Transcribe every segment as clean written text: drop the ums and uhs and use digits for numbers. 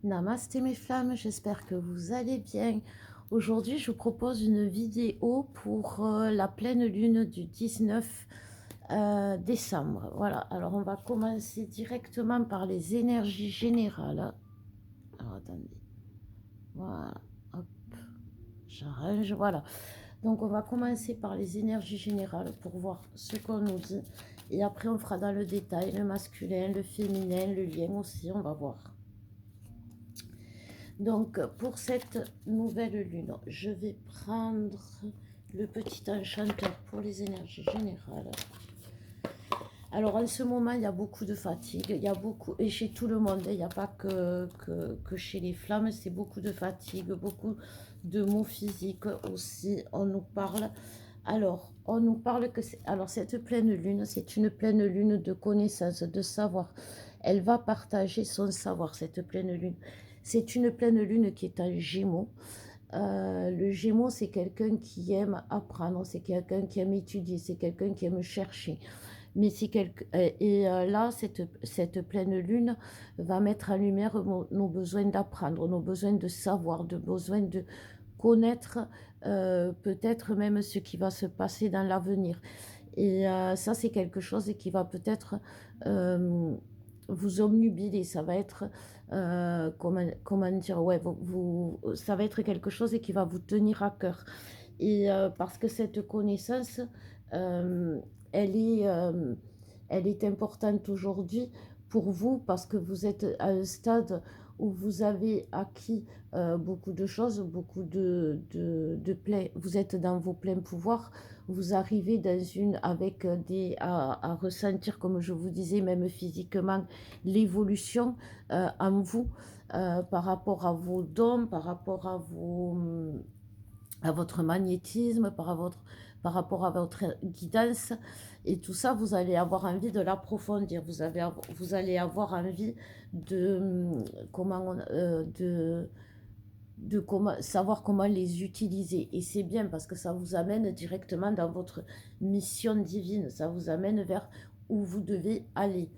Namasté mes flammes, j'espère que vous allez bien. Aujourd'hui, je vous propose une vidéo pour la pleine lune du 19 décembre. Voilà, alors on va commencer directement par les énergies générales. Alors attendez, voilà, hop, j'arrange, voilà. Donc on va commencer par les énergies générales pour voir ce qu'on nous dit. Et après on fera dans le détail le masculin, le féminin, le lien aussi, on va voir. Donc, pour cette nouvelle lune, je vais prendre le petit enchanteur pour les énergies générales. Alors, en ce moment, il y a beaucoup de fatigue, il y a beaucoup, et chez tout le monde, il n'y a pas que chez les flammes, c'est beaucoup de fatigue, beaucoup de maux physiques aussi, on nous parle. Alors, on nous parle que alors cette pleine lune, c'est une pleine lune de connaissance, de savoir. Elle va partager son savoir, cette pleine lune. C'est une pleine lune qui est un Gémeaux. Le Gémeaux, c'est quelqu'un qui aime apprendre, c'est quelqu'un qui aime étudier, c'est quelqu'un qui aime chercher. Mais c'est là, cette pleine lune va mettre en lumière nos besoins d'apprendre, nos besoins de savoir, de besoin de connaître peut-être même ce qui va se passer dans l'avenir. Et ça, c'est quelque chose qui va peut-être vous omnubiler. Ça va être, comment dire, ouais, ça va être quelque chose qui va vous tenir à cœur. Et parce que cette connaissance, euh, elle est, euh, elle est importante aujourd'hui pour vous parce que vous êtes à un stade où vous avez acquis beaucoup de choses, beaucoup de plein, vous êtes dans vos pleins pouvoirs, vous arrivez dans avec à ressentir, comme je vous disais, même physiquement, l'évolution en vous par rapport à vos dons, par rapport à votre magnétisme, par rapport à votre guidance. Et tout ça, vous allez avoir envie de l'approfondir. Vous allez avoir envie de, savoir comment les utiliser. Et c'est bien parce que ça vous amène directement dans votre mission divine. Ça vous amène vers où vous devez aller.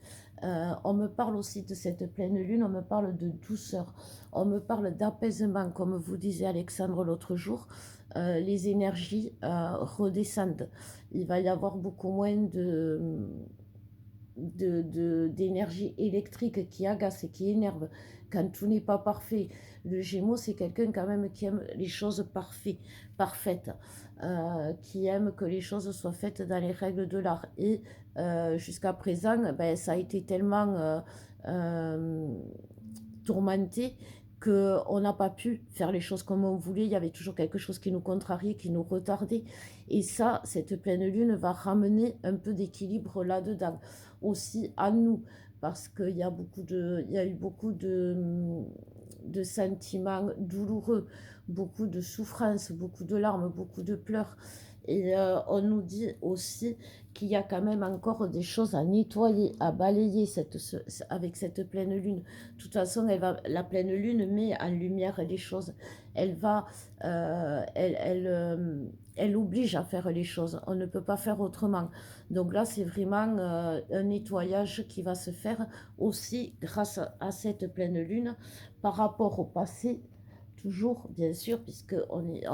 On me parle aussi de cette pleine lune, on me parle de douceur, on me parle d'apaisement, comme vous disait Alexandre l'autre jour. Les énergies redescendent. Il va y avoir beaucoup moins d'énergie électrique qui agace et qui énerve quand tout n'est pas parfait. Le Gémeaux, c'est quelqu'un quand même qui aime les choses parfaites, qui aime que les choses soient faites dans les règles de l'art. Et jusqu'à présent, ben, ça a été tellement euh, tourmenté qu'on n'a pas pu faire les choses comme on voulait. Il y avait toujours quelque chose qui nous contrariait, qui nous retardait. Et ça, cette pleine lune va ramener un peu d'équilibre là-dedans. Aussi à nous, parce qu'il y a il y a eu beaucoup de sentiments douloureux, beaucoup de souffrances, beaucoup de larmes, beaucoup de pleurs. Et on nous dit aussi qu'il y a quand même encore des choses à nettoyer, à balayer avec cette pleine lune. De toute façon, la pleine lune met en lumière les choses. Elle va, elle oblige à faire les choses. On ne peut pas faire autrement. Donc là, c'est vraiment un nettoyage qui va se faire aussi grâce à cette pleine lune par rapport au passé, toujours, bien sûr, puisque on est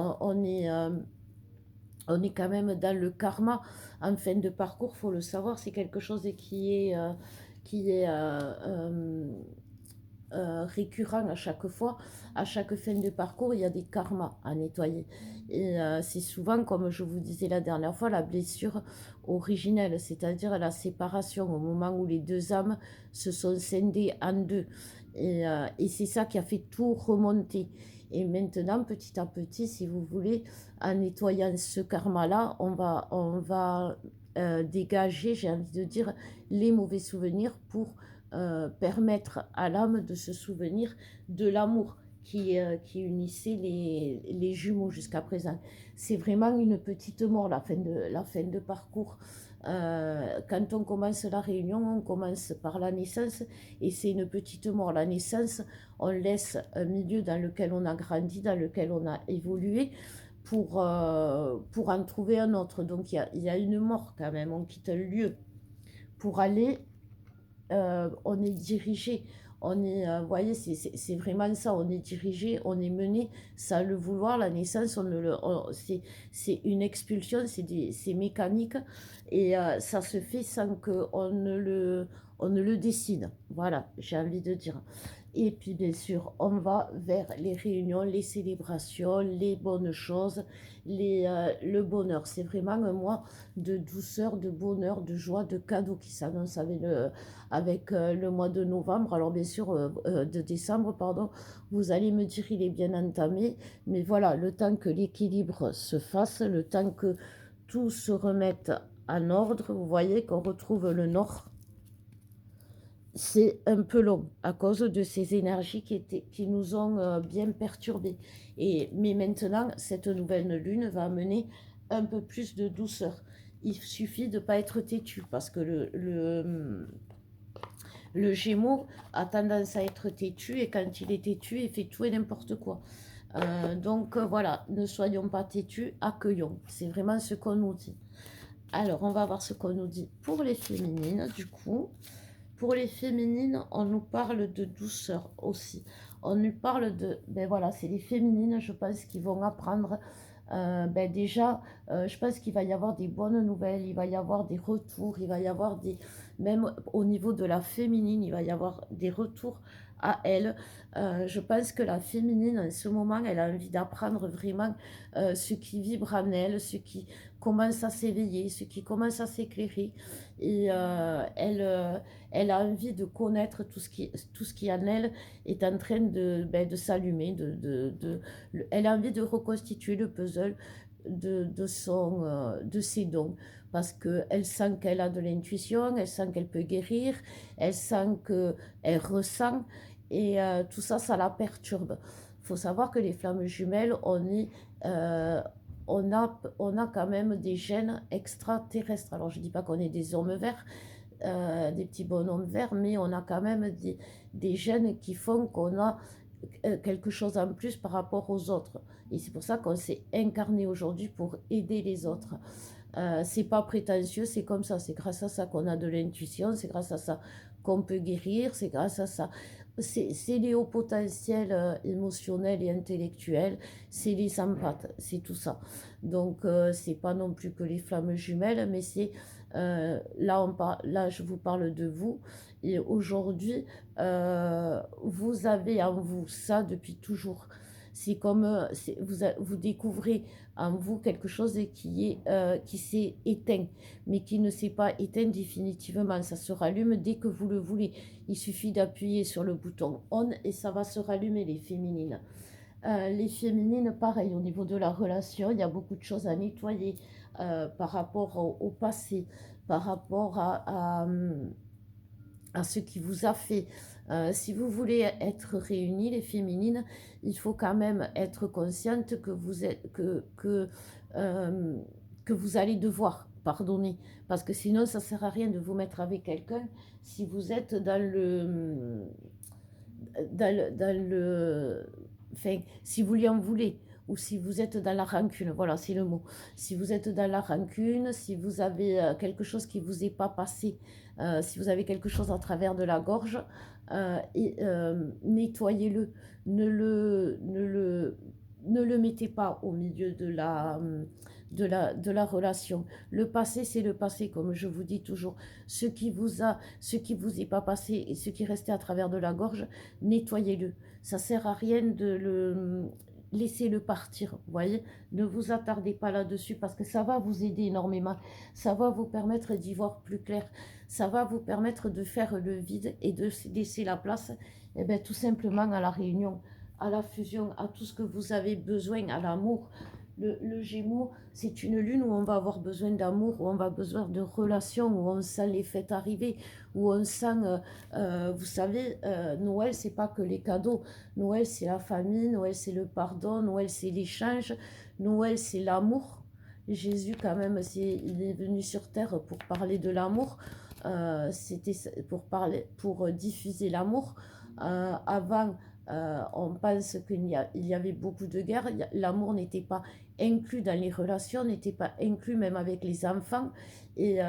quand même dans le karma en fin de parcours, faut le savoir, c'est quelque chose qui est récurrent à chaque fois. À chaque fin de parcours, il y a des karmas à nettoyer. Et c'est souvent, comme je vous disais la dernière fois, la blessure originelle, c'est-à-dire la séparation au moment où les deux âmes se sont scindées en deux. Et c'est ça qui a fait tout remonter. Et maintenant, petit à petit, si vous voulez, en nettoyant ce karma-là, on va dégager, j'ai envie de dire, les mauvais souvenirs pour permettre à l'âme de se souvenir de l'amour qui unissait les jumeaux jusqu'à présent. C'est vraiment une petite mort, la fin de parcours. Quand on commence la réunion, on commence par la naissance et c'est une petite mort. La naissance, on laisse un milieu dans lequel on a grandi, dans lequel on a évolué pour en trouver un autre. Donc il y a une mort quand même, on quitte un lieu pour aller on est dirigé, On est, vous voyez, c'est vraiment ça, on est dirigé, on est mené, sans le vouloir, la naissance, c'est une expulsion, c'est mécanique, et ça se fait sans on ne le décide, voilà, j'ai envie de dire. Et puis bien sûr, on va vers les réunions, les célébrations, les bonnes choses, le bonheur. C'est vraiment un mois de douceur, de bonheur, de joie, de cadeaux qui s'annonce avec le mois de novembre. Alors bien sûr, de décembre, pardon, vous allez me dire il est bien entamé. Mais voilà, le temps que l'équilibre se fasse, le temps que tout se remette en ordre, vous voyez qu'on retrouve le nord, c'est un peu long à cause de ces énergies qui nous ont bien perturbés. Mais maintenant, cette nouvelle lune va amener un peu plus de douceur. Il suffit de ne pas être têtu parce que le Gémeaux a tendance à être têtu et quand il est têtu, il fait tout et n'importe quoi. Donc voilà, ne soyons pas têtus, accueillons. C'est vraiment ce qu'on nous dit. Alors, on va voir ce qu'on nous dit pour les féminines, du coup. Pour les féminines, on nous parle de douceur aussi. On nous parle de... Ben voilà, c'est les féminines, je pense, qui vont apprendre. Ben déjà, je pense qu'il va y avoir des bonnes nouvelles, il va y avoir des retours, il va y avoir des... Même au niveau de la féminine, il va y avoir des retours à elle. Je pense que la féminine, en ce moment, elle a envie d'apprendre vraiment ce qui vibre en elle, ce qui commence à s'éveiller, ce qui commence à s'éclairer. Et elle a envie de connaître tout ce qui en elle est en train de s'allumer. Elle a envie de reconstituer le puzzle de ses dons. Parce qu'elle sent qu'elle a de l'intuition, elle sent qu'elle peut guérir, elle sent qu'elle ressent. Et tout ça, ça la perturbe. Il faut savoir que les flammes jumelles, on a quand même des gènes extraterrestres. Alors, je ne dis pas qu'on est des hommes verts, des petits bonhommes verts, mais on a quand même des gènes qui font qu'on a quelque chose en plus par rapport aux autres. Et c'est pour ça qu'on s'est incarné aujourd'hui pour aider les autres. C'est pas prétentieux, c'est comme ça. C'est grâce à ça qu'on a de l'intuition, c'est grâce à ça qu'on peut guérir, c'est grâce à ça. C'est les hauts potentiels émotionnels et intellectuels, c'est les empathes, c'est tout ça. Donc, c'est pas non plus que les flammes jumelles, mais c'est là, je vous parle de vous. Et aujourd'hui, vous avez en vous ça depuis toujours. C'est comme vous découvrez en vous quelque chose qui s'est éteint, mais qui ne s'est pas éteint définitivement. Ça se rallume dès que vous le voulez. Il suffit d'appuyer sur le bouton on et ça va se rallumer, les féminines. Les féminines, pareil, au niveau de la relation, il y a beaucoup de choses à nettoyer par rapport au passé, par rapport à ce qui vous a fait. Si vous voulez être réunis, les féminines, il faut quand même être consciente que que vous allez devoir pardonner. Parce que sinon, ça ne sert à rien de vous mettre avec quelqu'un si vous êtes enfin, si vous lui en voulez, ou si vous êtes dans la rancune, voilà, c'est le mot. Si vous êtes dans la rancune, si vous avez quelque chose qui ne vous est pas passé, si vous avez quelque chose à travers de la gorge, nettoyez-le. Ne le mettez pas au milieu de la relation. Le passé, c'est le passé, comme je vous dis toujours. Ce qui vous est pas passé et ce qui est resté à travers de la gorge, nettoyez-le. Ça sert à rien de le laisser-le partir, vous voyez. Ne vous attardez pas là-dessus parce que ça va vous aider énormément. Ça va vous permettre d'y voir plus clair. Ça va vous permettre de faire le vide et de laisser la place, eh bien, tout simplement à la réunion, à la fusion, à tout ce que vous avez besoin, à l'amour. Le Gémeaux, c'est une lune où on va avoir besoin d'amour, où on va avoir besoin de relations, où on sent les fêtes arriver, où on sent, vous savez, Noël, c'est pas que les cadeaux. Noël, c'est la famille, Noël, c'est le pardon, Noël, c'est l'échange, Noël, c'est l'amour. Jésus, quand même, il est venu sur terre pour parler de l'amour. C'était pour diffuser l'amour. Avant, On pense il y avait beaucoup de guerres. L'amour n'était pas inclus dans les relations, n'était pas inclus même avec les enfants. Et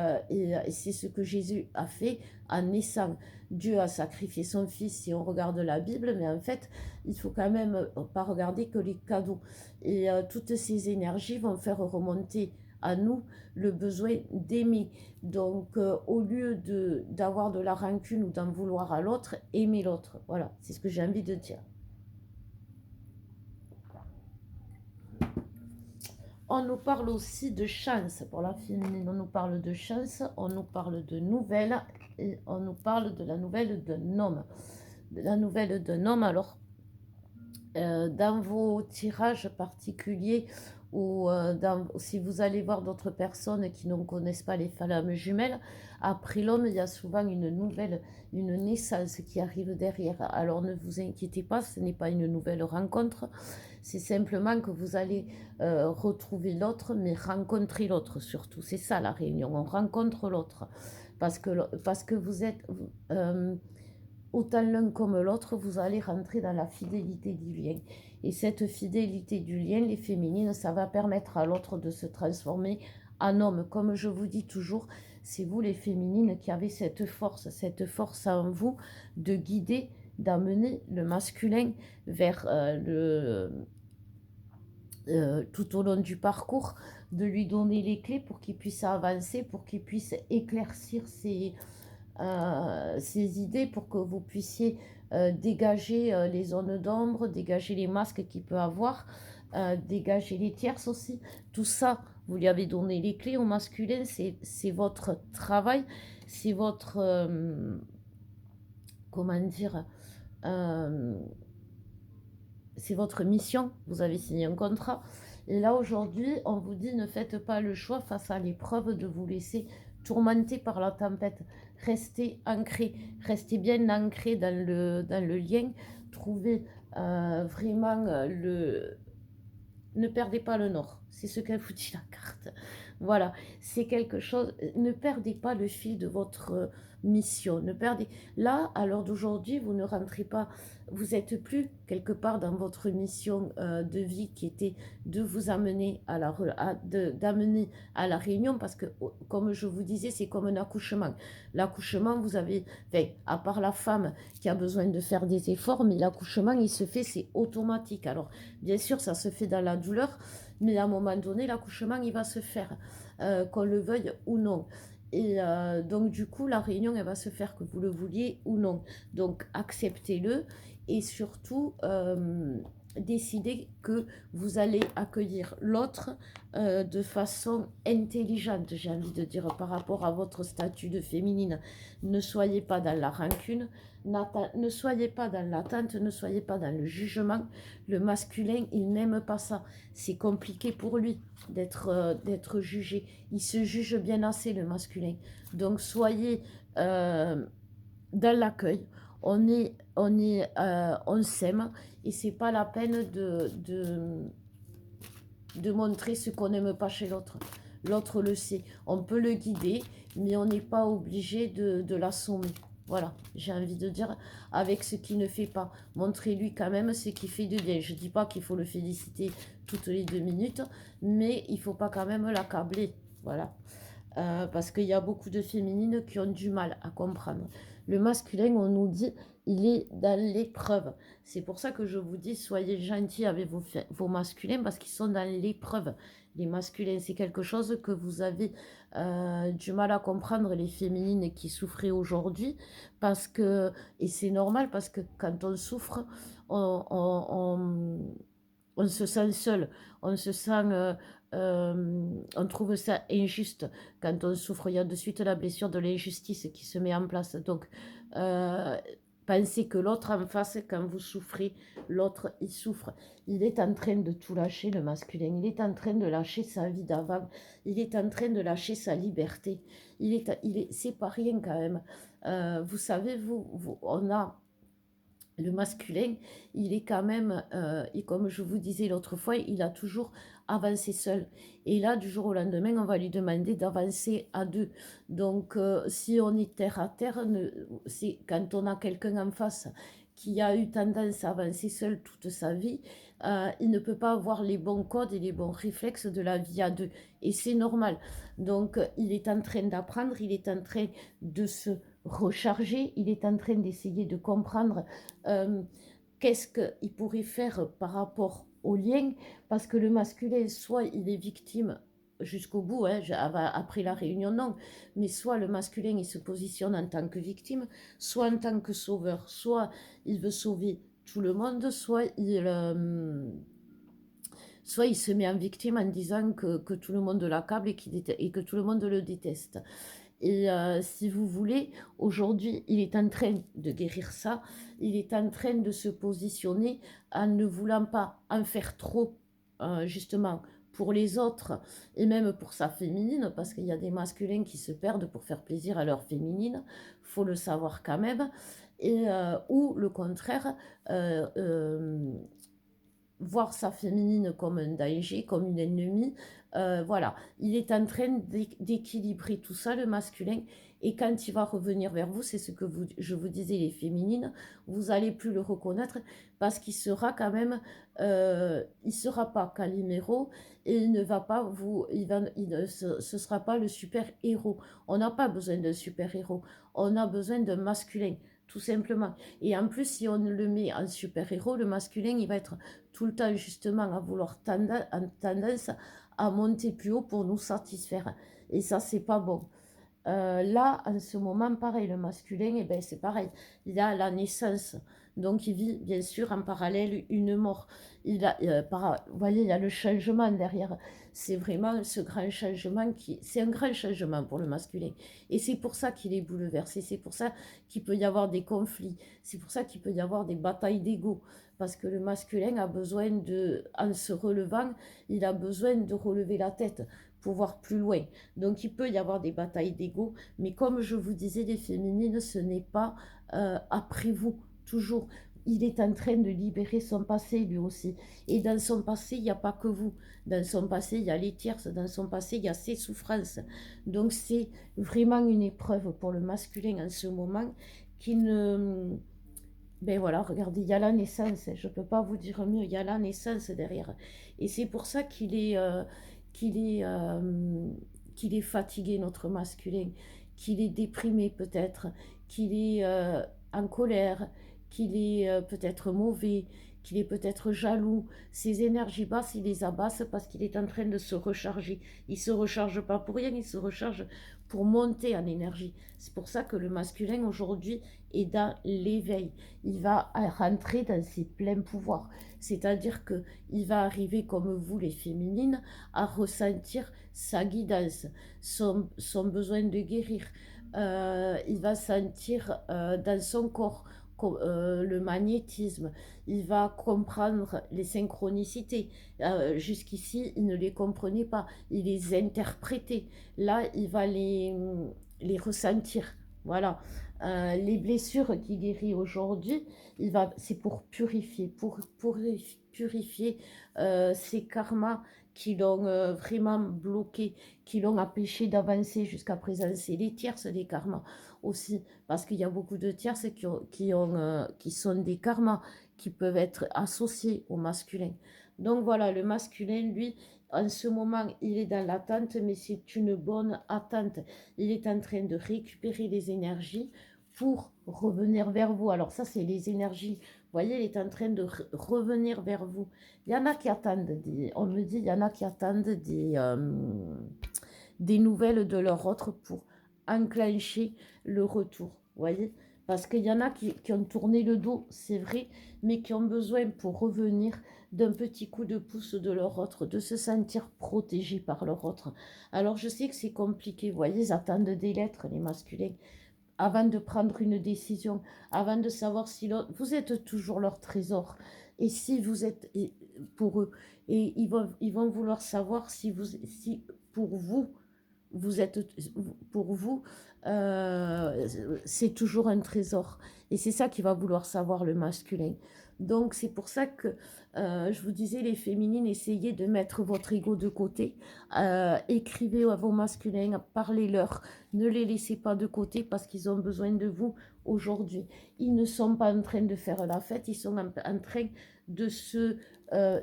c'est ce que Jésus a fait en naissant. Dieu a sacrifié son fils si on regarde la Bible, mais en fait, il faut quand même pas regarder que les cadeaux. Et toutes ces énergies vont faire remonter à nous le besoin d'aimer. Donc, au lieu d'avoir de la rancune ou d'en vouloir à l'autre, aimer l'autre. Voilà, c'est ce que j'ai envie de dire. On nous parle aussi de chance. Pour la féminine, on nous parle de chance, on nous parle de nouvelles, et on nous parle de la nouvelle d'un homme. De la nouvelle d'un homme, alors, dans vos tirages particuliers, ou si vous allez voir d'autres personnes qui ne connaissent pas les flammes jumelles, après l'homme, il y a souvent une nouvelle, une naissance qui arrive derrière. Alors ne vous inquiétez pas, ce n'est pas une nouvelle rencontre, c'est simplement que vous allez retrouver l'autre, mais rencontrer l'autre surtout. C'est ça la réunion, on rencontre l'autre. Parce que vous êtes... autant l'un comme l'autre, vous allez rentrer dans la fidélité du lien. Et cette fidélité du lien, les féminines, ça va permettre à l'autre de se transformer en homme. Comme je vous dis toujours, c'est vous les féminines qui avez cette force en vous de guider, d'amener le masculin vers tout au long du parcours, de lui donner les clés pour qu'il puisse avancer, pour qu'il puisse éclaircir ces idées, pour que vous puissiez dégager les zones d'ombre, dégager les masques qu'il peut avoir, dégager les tierces aussi. Tout ça, vous lui avez donné les clés au masculin, c'est votre travail, c'est votre... comment dire c'est votre mission, vous avez signé un contrat. Et là, aujourd'hui, on vous dit, ne faites pas le choix face à l'épreuve de vous laisser tourmenter par la tempête. Restez ancré, restez bien ancré dans le lien. Trouvez vraiment le... Ne perdez pas le nord, c'est ce qu'elle vous dit la carte. Voilà, c'est quelque chose, ne perdez pas le fil de votre mission, ne perdez... Là, à l'heure d'aujourd'hui, vous ne rentrez pas, vous n'êtes plus quelque part dans votre mission de vie qui était de vous amener d'amener à la réunion, parce que, comme je vous disais, c'est comme un accouchement. L'accouchement, vous avez, enfin, à part la femme qui a besoin de faire des efforts, mais l'accouchement, il se fait, c'est automatique. Alors, bien sûr, ça se fait dans la douleur, mais à un moment donné, l'accouchement, il va se faire, qu'on le veuille ou non. Et donc, du coup, la réunion, elle va se faire que vous le vouliez ou non. Donc, acceptez-le et surtout, décidez que vous allez accueillir l'autre de façon intelligente, j'ai envie de dire, par rapport à votre statut de féminine. Ne soyez pas dans la rancune, ne soyez pas dans l'attente, ne soyez pas dans le jugement. Le masculin, il n'aime pas ça. C'est compliqué pour lui d'être jugé. Il se juge bien assez, le masculin. Donc, soyez dans l'accueil. On s'aime et c'est pas la peine de montrer ce qu'on n'aime pas chez l'autre. L'autre le sait. On peut le guider, mais on n'est pas obligé de l'assommer. Voilà, j'ai envie de dire, avec ce qu'il ne fait pas. Montrez-lui quand même ce qu'il fait de bien. Je ne dis pas qu'il faut le féliciter toutes les 2 minutes, mais il ne faut pas quand même l'accabler. Voilà. Parce qu'il y a beaucoup de féminines qui ont du mal à comprendre. Le masculin, on nous dit, il est dans l'épreuve. C'est pour ça que je vous dis, soyez gentils avec vos masculins, parce qu'ils sont dans l'épreuve. Les masculins, c'est quelque chose que vous avez du mal à comprendre, les féminines qui souffraient aujourd'hui, parce que, et c'est normal, parce que quand on souffre, on se sent seul, on se sent... on trouve ça injuste quand on souffre. Il y a de suite la blessure de l'injustice qui se met en place. Donc, pensez que l'autre en face, quand vous souffrez, l'autre, il souffre. Il est en train de tout lâcher, le masculin. Il est en train de lâcher sa vie d'avant. Il est en train de lâcher sa liberté. C'est pas rien quand même. Vous savez, on a... Le masculin, il est quand même, et comme je vous disais l'autre fois, il a toujours avancé seul. Et là, du jour au lendemain, on va lui demander d'avancer à deux. Donc, si on est terre à terre, c'est quand on a quelqu'un en face qui a eu tendance à avancer seul toute sa vie, il ne peut pas avoir les bons codes et les bons réflexes de la vie à deux. Et c'est normal. Donc, il est en train d'apprendre, il est en train de se recharger, il est en train d'essayer de comprendre qu'est-ce qu'il pourrait faire par rapport au lien, parce que le masculin, soit il est victime jusqu'au bout, hein, après la réunion, non, mais soit le masculin, il se positionne en tant que victime, soit en tant que sauveur, soit il veut sauver tout le monde, soit il se met en victime en disant que tout le monde l'accable et que tout le monde le déteste. Et si vous voulez, aujourd'hui, il est en train de guérir ça. Il est en train de se positionner en ne voulant pas en faire trop, justement, pour les autres et même pour sa féminine, parce qu'il y a des masculins qui se perdent pour faire plaisir à leur féminine, faut le savoir quand même. Et ou le contraire, euh, euh, voir sa féminine comme un danger, comme une ennemie. Voilà, il est en train d'équilibrer tout ça, le masculin. Et quand il va revenir vers vous, c'est ce que je vous disais, les féminines, vous n'allez plus le reconnaître parce qu'il sera quand même, il sera pas Calimero et il ne va pas vous, ce sera pas le super héros. On n'a pas besoin d'un super héros, on a besoin d'un masculin, tout simplement. Et en plus, si on le met en super héros, le masculin, il va être tout le temps justement à vouloir tendance à monter plus haut pour nous satisfaire. Et ça, c'est pas bon. Là, en ce moment, pareil, le masculin, eh ben, c'est pareil. Il a la naissance. Donc, il vit, bien sûr, en parallèle une mort. Vous voyez, il y a le changement derrière. C'est vraiment ce grand changement c'est un grand changement pour le masculin. Et c'est pour ça qu'il est bouleversé. C'est pour ça qu'il peut y avoir des conflits. C'est pour ça qu'il peut y avoir des batailles d'ego. Parce que le masculin a besoin en se relevant, il a besoin de relever la tête pour voir plus loin. Donc il peut y avoir des batailles d'ego, mais comme je vous disais, les féminines, ce n'est pas après vous, toujours. Il est en train de libérer son passé lui aussi. Et dans son passé, il n'y a pas que vous. Dans son passé, il y a les tierces. Dans son passé, il y a ses souffrances. Donc c'est vraiment une épreuve pour le masculin en ce moment qui ne... Ben voilà, regardez, il y a la naissance. Je ne peux pas vous dire mieux. Il y a la naissance derrière. Et c'est pour ça qu'il est, qu'il est fatigué, notre masculin, qu'il est déprimé peut-être, qu'il est en colère, qu'il est peut-être mauvais, qu'il est peut-être jaloux. Ses énergies basses, il les abasse parce qu'il est en train de se recharger. Il ne se recharge pas pour rien, il se recharge pour monter en énergie. C'est pour ça que le masculin aujourd'hui est dans l'éveil. Il va rentrer dans ses pleins pouvoirs. C'est-à-dire qu'il va arriver comme vous les féminines à ressentir sa guidance, son besoin de guérir. Il va sentir dans son corps le magnétisme, il va comprendre les synchronicités. Jusqu'ici, il ne les comprenait pas, il les interprétait. Là, il va les ressentir. Voilà. Les blessures qu'il guérit aujourd'hui, c'est pour purifier, pour purifier ces karmas qui l'ont vraiment bloqué, qui l'ont empêché d'avancer jusqu'à présent. C'est les tierces, les karmas aussi, parce qu'il y a beaucoup de tierces qui sont des karmas qui peuvent être associés au masculin. Donc voilà, le masculin, lui, en ce moment, il est dans l'attente, mais c'est une bonne attente. Il est en train de récupérer les énergies pour revenir vers vous. Alors ça, c'est les énergies. Vous voyez, il est en train de revenir vers vous. Il y en a qui attendent, on me dit, il y en a qui attendent des nouvelles de leur autre pour enclencher le retour. Vous voyez, parce qu'il y en a qui ont tourné le dos, c'est vrai, mais qui ont besoin pour revenir d'un petit coup de pouce de leur autre, de se sentir protégés par leur autre. Alors je sais que c'est compliqué, vous voyez, ils attendent des lettres, les masculins, avant de prendre une décision, avant de savoir si vous êtes toujours leur trésor. Et si vous êtes pour eux, et ils vont vouloir savoir si pour vous, vous êtes, pour vous, c'est toujours un trésor. Et c'est ça qu'il va vouloir savoir le masculin. Donc c'est pour ça que je vous disais, les féminines, essayez de mettre votre ego de côté. Écrivez à vos masculins, parlez-leur. Ne les laissez pas de côté parce qu'ils ont besoin de vous aujourd'hui. Ils ne sont pas en train de faire la fête, ils sont en train de se...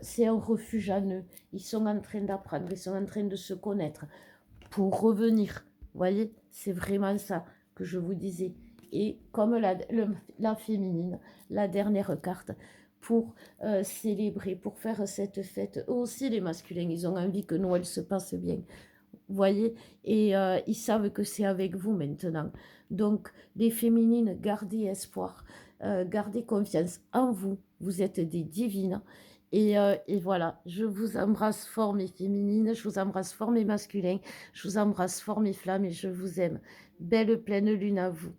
c'est un refuge à eux. Ils sont en train d'apprendre, ils sont en train de se connaître pour revenir. Vous voyez, c'est vraiment ça que je vous disais. Et comme la féminine, la dernière carte, pour célébrer, pour faire cette fête. Eux aussi, les masculins, ils ont envie que Noël se passe bien. Vous voyez, et ils savent que c'est avec vous maintenant. Donc, les féminines, gardez espoir, gardez confiance en vous. Vous êtes des divines. Et voilà, je vous embrasse fort, mes féminines, je vous embrasse fort, mes masculins, je vous embrasse fort, mes flammes, et je vous aime. Belle pleine lune à vous.